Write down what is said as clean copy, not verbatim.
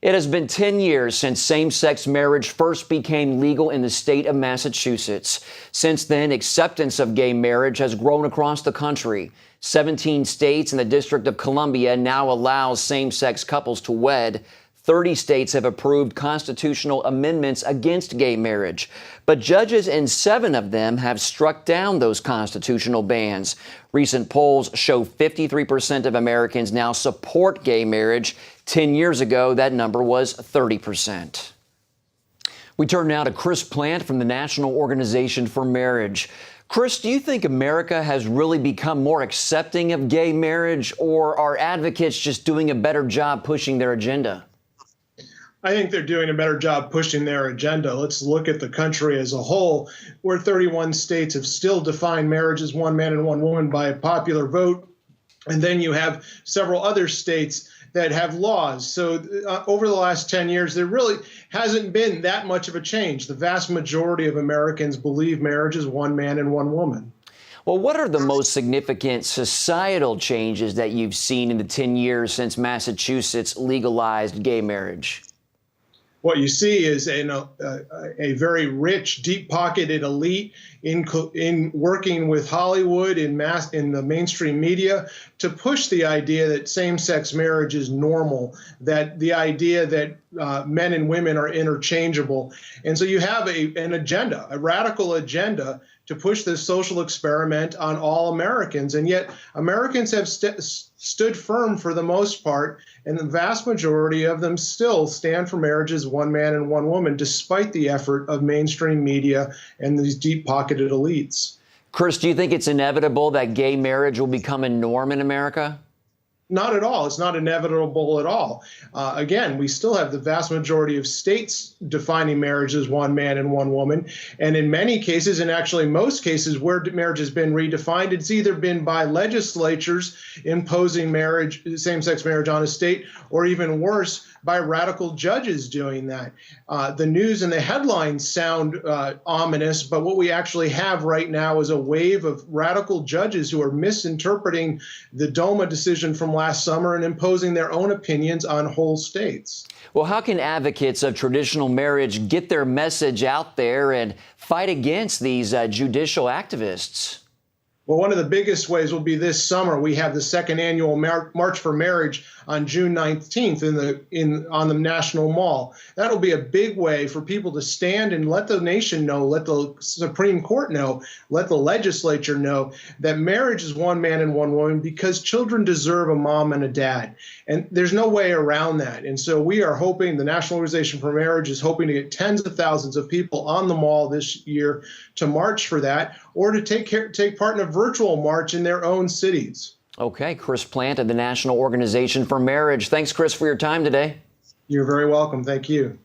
It has been 10 years since same-sex marriage first became legal in the state of Massachusetts. Since then, acceptance of gay marriage has grown across the country. 17 states and the District of Columbia now allows same-sex couples to wed. 30 states have approved constitutional amendments against gay marriage. But judges in 7 of them have struck down those constitutional bans. Recent polls show 53% of Americans now support gay marriage. 10 years ago, that number was 30%. We turn now to Chris Plant from the National Organization for Marriage. Chris, do you think America has really become more accepting of gay marriage, or are advocates just doing a better job pushing their agenda? I think they're doing a better job pushing their agenda. Let's look at the country as a whole, where 31 states have still defined marriage as one man and one woman by a popular vote. And then you have several other states that have laws. So over the last 10 years, there really hasn't been that much of a change. The vast majority of Americans believe marriage is one man and one woman. Well, what are the most significant societal changes that you've seen in the 10 years since Massachusetts legalized gay marriage? What you see is a very rich, deep-pocketed elite in working with Hollywood in the mainstream media to push the idea that same-sex marriage is normal, that the idea that men and women are interchangeable. And so you have an agenda, a radical agenda to push this social experiment on all Americans. And yet Americans have stood firm for the most part, and the vast majority of them still stand for marriage as one man and one woman, despite the effort of mainstream media and these deep-pocketed elites. Chris, do you think it's inevitable that gay marriage will become a norm in America? Not at all. It's not inevitable at all. Again, we still have the vast majority of states defining marriage as one man and one woman. And in many cases, and actually most cases where marriage has been redefined, it's either been by legislatures imposing marriage, same-sex marriage on a state, or even worse, by radical judges doing that. The news and the headlines sound ominous, but what we actually have right now is a wave of radical judges who are misinterpreting the DOMA decision from last summer and imposing their own opinions on whole states. Well, how can advocates of traditional marriage get their message out there and fight against these judicial activists? Well, one of the biggest ways will be this summer. We have the second annual March for Marriage on June 19th on the National Mall. That'll be a big way for people to stand and let the nation know, let the Supreme Court know, let the legislature know that marriage is one man and one woman because children deserve a mom and a dad. And there's no way around that. And so we are hoping, the National Organization for Marriage is hoping to get tens of thousands of people on the mall this year to march for that, or to take part in a virtual march in their own cities. Okay, Chris Plant of the National Organization for Marriage. Thanks, Chris, for your time today. You're very welcome. Thank you.